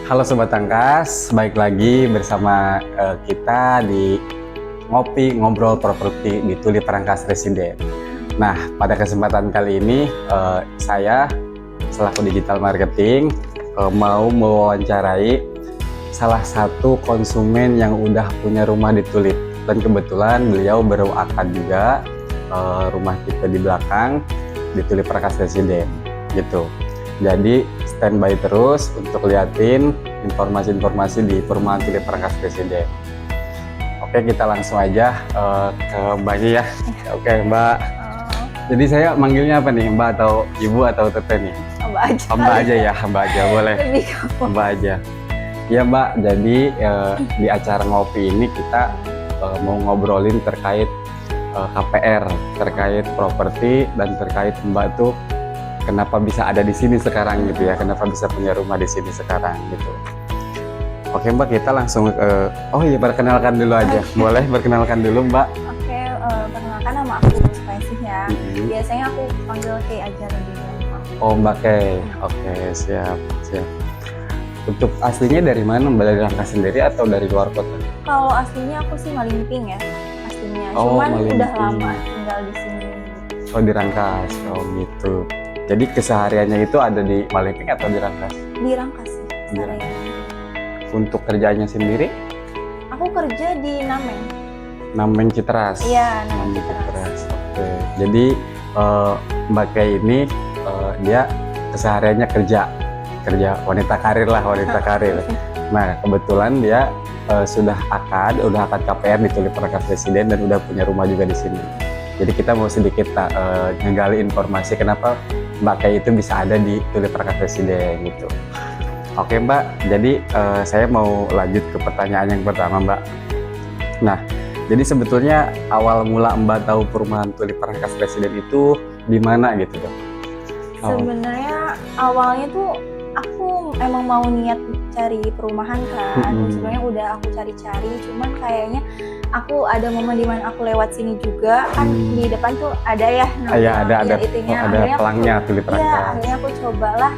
Halo Sobat Tangkas, baik lagi bersama kita di Ngopi Ngobrol Properti di Tulip Rangkas Residen. Nah, pada kesempatan kali ini saya selaku digital marketing mau mewawancarai salah satu konsumen yang udah punya rumah di Tulip. Dan kebetulan beliau baru akad juga rumah kita di belakang di Tulip Rangkas Residen gitu. Jadi standby terus untuk liatin informasi-informasi di perumahan Tulip Rangkas Residen. Oke, kita langsung aja ke Mbaknya ya. Oke Mbak. Jadi saya manggilnya apa nih, Mbak atau Ibu atau Teteh nih? Mbak aja. Mbak aja ya, Mbak aja boleh. Mbak aja. Ya Mbak, jadi di acara ngopi ini kita mau ngobrolin terkait KPR, terkait properti dan terkait Mbak tuh kenapa bisa ada di sini sekarang gitu ya, kenapa bisa punya rumah di sini sekarang gitu. Oke Mbak, kita langsung oh iya, perkenalkan dulu aja. Boleh perkenalkan dulu Mbak? Oke, perkenalkan nama aku Spaisih ya. Biasanya aku panggil Kay aja lebih gampang. Oh Mbak Kay, oke siap. Untuk aslinya dari mana Mbak, dari Rangkas sendiri atau dari luar kota? Kalau aslinya aku sih Malimping ya, aslinya. Oh, Cuman Malimping. udah lama tinggal di sini. Oh di Rangkas, oh gitu. Jadi kesehariannya itu ada di Malimping atau di Rangkas? Di Rangkas sih, seharian. Untuk kerjaannya sendiri? Aku kerja di Nameng. Nameng Citeras. Iya, Nameng Nameng Citeras. Oke. Jadi Mbak Kay ini dia kesehariannya kerja wanita karir lah, wanita karir. Nah kebetulan dia sudah akad KPR di Tulip Rangkas Residen dan udah punya rumah juga di sini. Jadi kita mau sedikit ngegali informasi kenapa Mbak Kay itu bisa ada di Tulip Rangkas Residen gitu. Oke Mbak, jadi saya mau lanjut ke pertanyaan yang pertama Mbak. Nah, jadi sebetulnya awal mula Mbak tahu perumahan Tulip Rangkas Residen itu di mana gitu dong? Sebenarnya awalnya tuh aku emang mau niat cari perumahan kan. Sebenarnya udah aku cari-cari, cuman kayaknya aku ada momen dimana aku lewat sini juga kan di depan tuh ada ya ada pelangnya Tulip Rangkas. Iya, akhirnya aku cobalah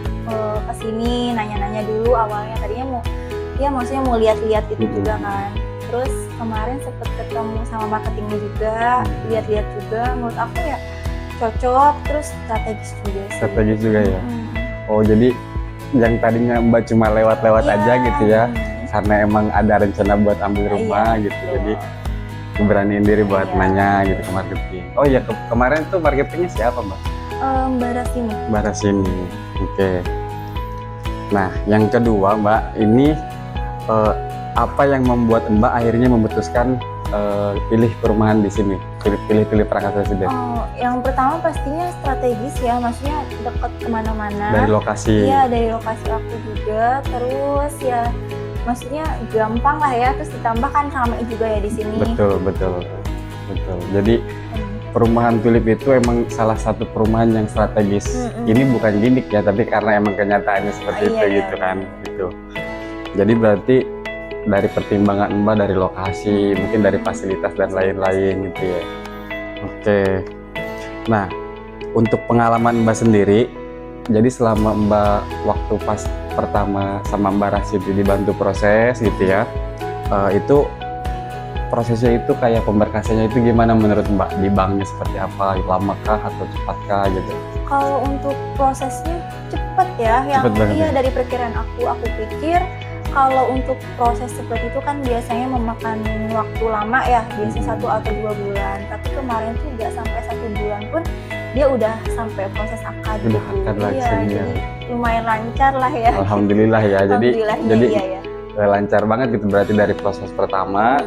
kesini nanya-nanya dulu awalnya, tadinya mau ya maksudnya mau lihat-lihat itu juga kan. Terus kemarin sempet ketemu sama marketingnya juga, lihat-lihat juga, menurut aku ya cocok, terus strategis juga sih. Strategis juga ya. Oh jadi yang tadinya Mbak cuma lewat-lewat aja gitu ya, karena emang ada rencana buat ambil rumah gitu, jadi beraniin diri buat nanya gitu ke marketing. Oh iya, kemarin tuh marketingnya siapa Mbak? Mbak Rasini. Mbak Rasini, oke. Nah yang kedua Mbak, ini apa yang membuat Mbak akhirnya memutuskan pilih perumahan di sini, pilih Rangkas Residen? Oh, yang pertama pastinya strategis ya, maksudnya dekat kemana-mana. Dari lokasi? Iya, dari lokasi aku juga. Terus ya, maksudnya gampang lah ya. Terus ditambah kan ramai juga ya di sini. Betul. Jadi perumahan Tulip itu emang salah satu perumahan yang strategis. Ini bukan gimmick ya, tapi karena emang kenyataannya seperti itu gitu kan. Gitu. Jadi berarti dari pertimbangan Mbak dari lokasi, mungkin dari fasilitas dan lain-lain gitu ya. Oke. Nah, untuk pengalaman Mbak sendiri, jadi selama Mbak waktu pas pertama sama Mbak Rasidi dibantu proses gitu ya, itu prosesnya itu kayak pemberkasannya itu gimana menurut Mbak? Di banknya seperti apa? Lamakah atau cepatkah gitu? Kalau untuk prosesnya cepet ya, yang iya dari perkiraan aku pikir kalau untuk proses seperti itu kan biasanya memakan waktu lama ya, biasanya 1 atau 2 bulan. Tapi kemarin tuh nggak sampai 1 bulan pun dia udah sampai proses akad udah gitu. Akad langsung ya. Lumayan lancar lah ya. Alhamdulillah ya. Jadi iya, ya. Lancar banget gitu berarti dari proses pertama,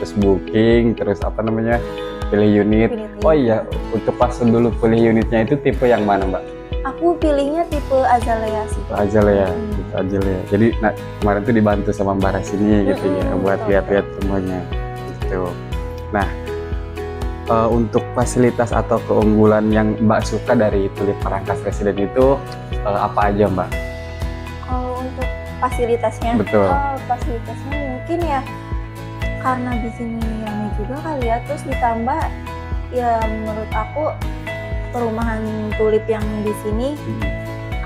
terus booking, terus pilih unit. Oh iya, untuk pas dulu pilih unitnya itu tipe yang mana Mbak? Aku pilihnya tipe Azalea sih. Azalea. Jadi kemarin tuh dibantu sama Mbak Rasini gitu ya, buat lihat-lihat semuanya gitu. Nah, untuk fasilitas atau keunggulan yang Mbak suka dari Tulip Rangkas Residen itu apa aja Mbak? Kalau untuk fasilitasnya, betul. Fasilitasnya mungkin ya karena di sini ramai juga kali ya, terus ditambah ya menurut aku perumahan Tulip yang di sini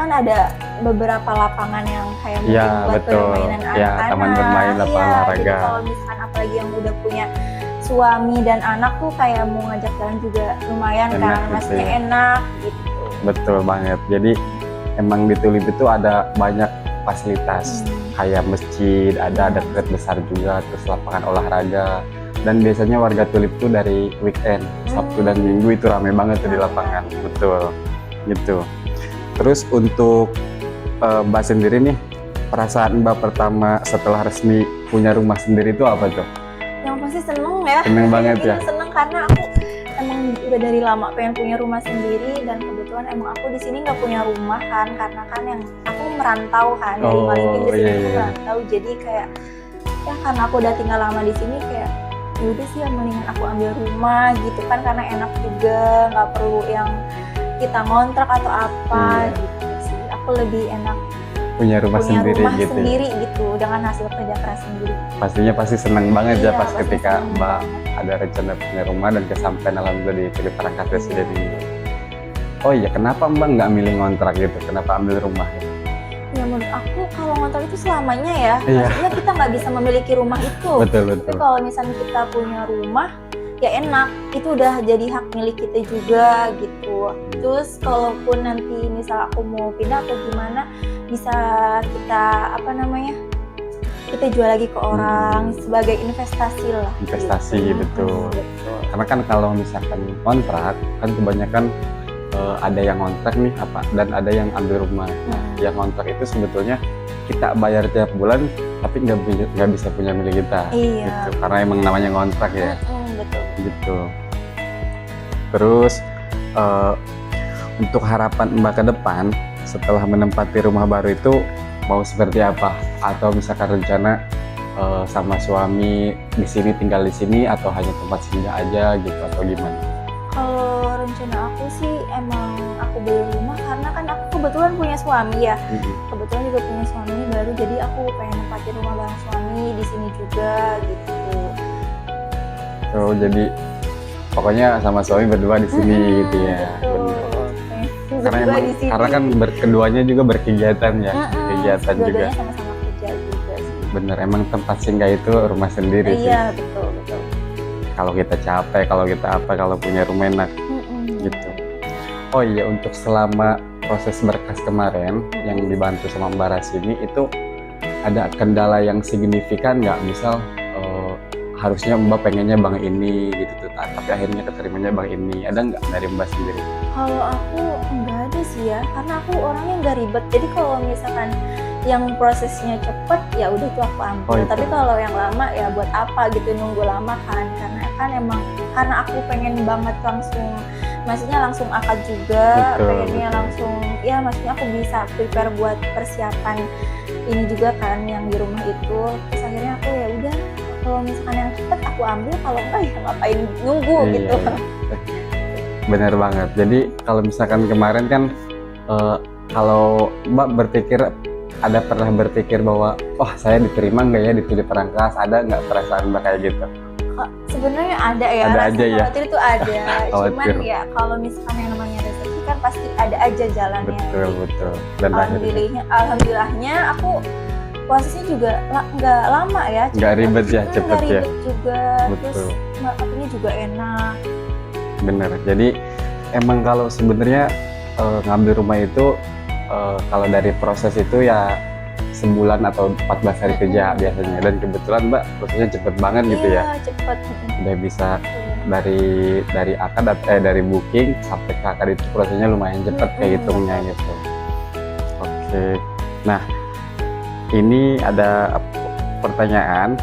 kan ada beberapa lapangan yang kayak mungkin Iya, buat betul. permainan Ya, anak-anak. taman bermain, lapangan Iya, jadi olahraga. kalau misalkan apalagi yang udah punya suami dan anak tuh kayak mau ngajak jalan juga lumayan Enak kan, gitu maksudnya ya. enak gitu. Betul banget. Jadi emang di Tulip itu ada banyak fasilitas kayak masjid, ada deket besar juga, terus lapangan olahraga. Dan biasanya warga Tulip tuh dari weekend, Sabtu dan Minggu itu rame banget tuh di lapangan. Betul, gitu. Terus untuk Mbak sendiri nih, perasaan Mbak pertama setelah resmi punya rumah sendiri itu apa tuh? Yang pasti seneng ya. Seneng banget ya? Seneng karena aku emang udah dari lama pengen punya rumah sendiri, dan kebetulan emang aku di sini nggak punya rumah kan, karena kan yang aku merantau kan dari Malingbing di sini iya, aku iya. merantau, jadi kayak ya karena aku udah tinggal lama di sini kayak yaudah sih ya mendingan aku ambil rumah gitu kan, karena enak juga, nggak perlu yang kita ngontrak atau apa gitu sih. Aku lebih enak Punya rumah punya sendiri rumah gitu ya? sendiri gitu dengan hasil kerja keras sendiri. Pastinya pasti seneng banget ya Iya, pas pasti ketika seneng Mbak banget. ada rencana punya rumah dan kesampaian alhamdulillah di Tulip Perangkat Residen Iya. ini. Oh iya, kenapa Mbak nggak milih ngontrak gitu? Kenapa ambil rumah gitu? Ya menurut aku kalau ngontrak itu selamanya ya, Iya. maksudnya kita nggak bisa memiliki rumah itu. Betul, Tapi betul. kalau misalnya kita punya rumah, ya enak, itu udah jadi hak milik kita juga gitu. Terus kalaupun nanti misal aku mau pindah atau gimana, bisa kita apa namanya, kita jual lagi ke orang sebagai investasi lah. Investasi, gitu. betul. Betul. Karena kan kalau misalkan kontrak, kan kebanyakan ada yang kontrak nih apa dan ada yang ambil rumah. Nah, yang kontrak itu sebetulnya kita bayar tiap bulan, tapi nggak bisa punya milik kita. Iya. Gitu. Karena emang namanya kontrak ya. Betul. Gitu. Terus untuk harapan Mbak ke depan setelah menempati rumah baru itu mau seperti apa? Atau misalkan rencana sama suami di sini tinggal di sini atau hanya tempat singgah aja gitu atau gimana? Kalau rencana aku sih emang aku beli rumah karena kan aku kebetulan punya suami ya. Kebetulan juga punya suami baru, jadi aku pengen nempatin rumah bareng suami di sini juga gitu. Oh, jadi pokoknya sama suami berdua di sini gitu ya. Betul. Bener. Karena kan keduanya juga berkegiatan ya. Kegiatan juga. Dua-duanya sama-sama kerja juga sih. Bener, emang tempat singgah itu rumah sendiri sih. Iya, betul. Kalau kita capek, kalau kita apa, kalau punya rumah enak gitu. Oh iya, untuk selama proses berkas kemarin yang dibantu sama Mbak Rasini itu ada kendala yang signifikan nggak? Misal harusnya Mbak pengennya bank ini gitu, tapi akhirnya keterimanya bank ini. Ada nggak dari Mbak sendiri? Kalau aku nggak ada sih ya, karena aku orangnya nggak ribet. Jadi kalau misalkan yang prosesnya cepet ya udah itu aku ambil. Oh, tapi kalau yang lama ya buat apa gitu nunggu lama kan? Karena kan emang karena aku pengen banget langsung, maksudnya langsung akad juga, pengennya langsung ya, maksudnya aku bisa prepare buat persiapan ini juga kan yang di rumah itu. Terus akhirnya aku ya udah, kalau misalkan yang cepet aku ambil, kalau enggak ya ngapain nunggu gitu. Bener banget. Jadi kalau misalkan kemarin kan kalau Mbak pernah berpikir bahwa wah saya diterima nggak ya di Tulip Perangkas, ada nggak perasaan Mbak kayak gitu? Sebenarnya ada ya, ada rasa aja ya? khawatir itu ada. Cuman Khawatir. ya kalau misalkan yang namanya rezeki kan pasti ada aja jalannya. Betul. Dan alhamdulillahnya aku prosesnya juga nggak lama ya. Nggak ribet ya, cepet nggak ya. ribet juga. Betul. Terus marketingnya juga enak. Bener. Jadi emang kalau sebenarnya ngambil rumah itu kalau dari proses itu ya sebulan atau 14 hari kerja biasanya, dan kebetulan Mbak prosesnya cepet banget gitu ya. Iya, cepet. Udah bisa dari akad dari booking sampai ke akad itu prosesnya lumayan cepet kayak hitungnya gitu. Oke. Nah, ini ada pertanyaan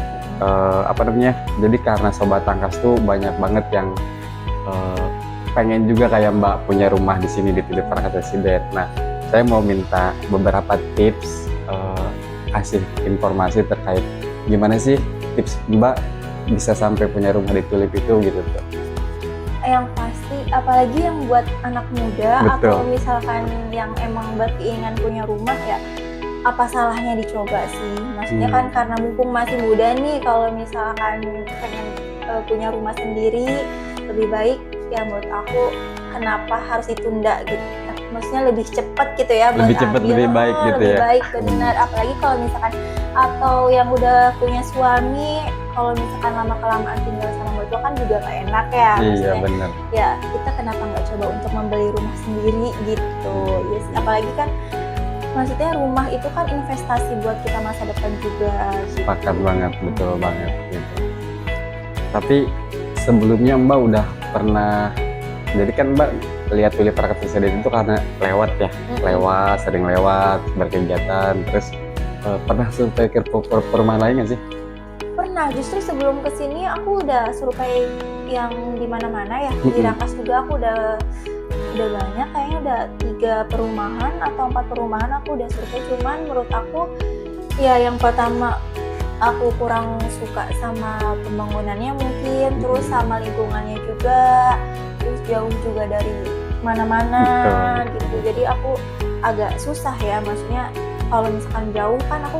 apa namanya? Jadi karena Sobat Tangkas tuh banyak banget yang pengen juga kayak Mbak punya rumah di sini di Tulip Perangkat Residen. Nah, saya mau minta beberapa tips, kasih informasi terkait gimana sih tips Mbak bisa sampai punya rumah di Tulip itu gitu tuh. Yang pasti, apalagi yang buat anak muda. Betul. Atau misalkan yang emang berkeinginan punya rumah ya, apa salahnya dicoba sih? Maksudnya kan karena mumpung masih muda nih, kalau misalkan pengen punya rumah sendiri, lebih baik ya menurut aku kenapa harus ditunda gitu. maksudnya lebih cepat gitu ya buat Lebih cepat, ambil. lebih baik gitu lebih ya. baik, benar. Apalagi kalau misalkan atau yang udah punya suami, kalau misalkan lama kelamaan tinggal sama mertua kan juga nggak enak ya. Iya Maksudnya, benar. ya kita kenapa nggak coba untuk membeli rumah sendiri gitu. Yes, apalagi kan maksudnya rumah itu kan investasi buat kita masa depan juga. Sepakat banget, betul banget gitu. Tapi sebelumnya Mbak udah pernah, jadi kan Mbak lihat Tuli Perangkat Presiden itu karena lewat ya, sering lewat berkegiatan, terus pernah survei ke perumahan lain nggak sih? Pernah, justru sebelum kesini aku udah survei yang di mana-mana ya. Di Rangkas juga aku udah banyak, kayaknya udah 3 perumahan atau 4 perumahan aku udah survei. Cuman menurut aku ya yang pertama aku kurang suka sama pembangunannya mungkin, terus sama lingkungannya juga, terus jauh juga dari mana-mana gitu. Jadi aku agak susah ya, maksudnya kalau misalkan jauh kan aku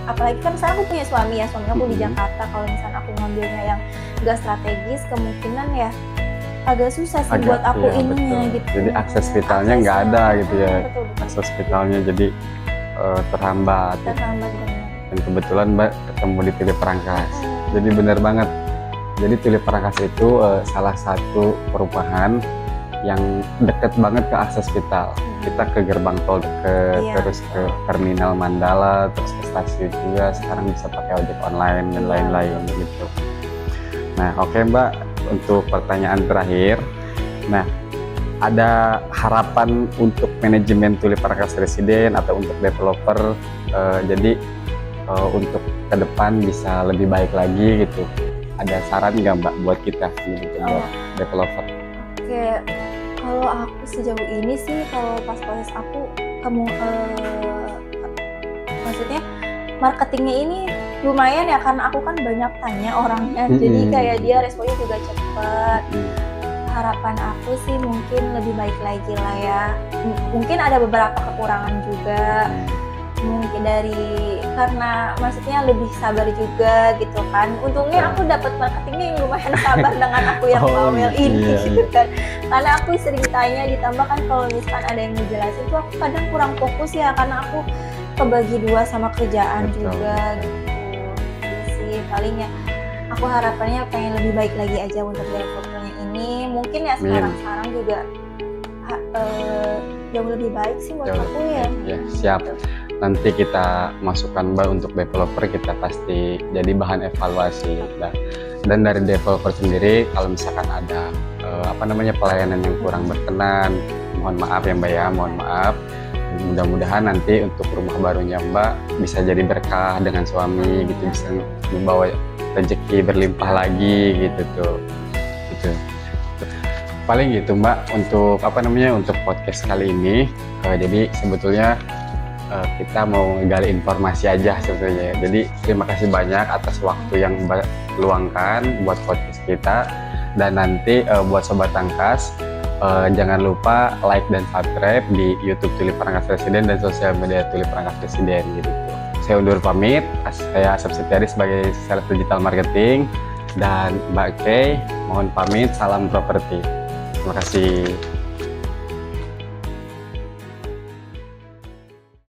apalagi kan sekarang aku punya suami ya, suami aku di Jakarta. Kalau misalkan aku ngambilnya yang gak strategis, kemungkinan ya agak susah sih buat aku iya, ininya betul. gitu. Jadi akses vitalnya nggak ada gitu ya, betul. akses vitalnya jadi terhambat. Terhambat benar. Dan kebetulan Mbak ketemu di Tuli Perangkas. Jadi benar banget. Jadi Tuli Perangkas itu salah satu perumahan yang deket banget ke akses vital. Kita ke gerbang tol deket, terus ke terminal Mandala, terus ke stasiun juga. Sekarang bisa pakai ojek online dan lain-lain gitu. Nah, oke Mbak, untuk pertanyaan terakhir. Nah, ada harapan untuk manajemen Tuli Perangkas Residen atau untuk developer, jadi untuk ke depan bisa lebih baik lagi gitu. Ada saran nggak Mbak buat kita buat developer? Oke, kalau aku sejauh ini sih, kalau pas proses aku maksudnya marketingnya ini lumayan ya, karena aku kan banyak tanya orangnya, jadi kayak dia responnya juga cepat. Harapan aku sih mungkin lebih baik lagi lah ya. Mungkin ada beberapa kekurangan juga, mungkin karena maksudnya lebih sabar juga gitu kan. Untungnya aku dapat marketingnya yang lumayan sabar dengan aku yang bawel ini gitu kan. Karena aku sering tanya, ditambah kan kalau misalkan ada yang ngejelasin tuh aku kadang kurang fokus ya, karena aku kebagi 2 sama kerjaan juga gitu. Jadi sih palingnya aku harapannya pengen lebih baik lagi aja untuk developernya ini. Mungkin ya sekarang juga jauh lebih baik sih menurut aku ya. Ya, siap. Nanti kita masukkan Mbak untuk developer, kita pasti jadi bahan evaluasi. Dan dari developer sendiri, kalau misalkan ada pelayanan yang kurang berkenan, mohon maaf ya Mbak ya, mohon maaf. Mudah-mudahan nanti untuk rumah barunya Mbak bisa jadi berkah dengan suami gitu, bisa membawa rezeki berlimpah lagi gitu tuh. Gitu. Paling gitu Mbak untuk untuk podcast kali ini. Jadi sebetulnya kita mau gali informasi aja sebetulnya. Jadi terima kasih banyak atas waktu yang Mbak luangkan buat podcast kita. Dan nanti buat Sobat Tangkas, jangan lupa like dan subscribe di YouTube Tuli Perangkas Residen dan sosial media Tuli Perangkas Residen gitu. Saya undur pamit. Saya Asep Setiari sebagai Sales Digital Marketing, dan Mbak Kay mohon pamit. Salam properti. Terima kasih.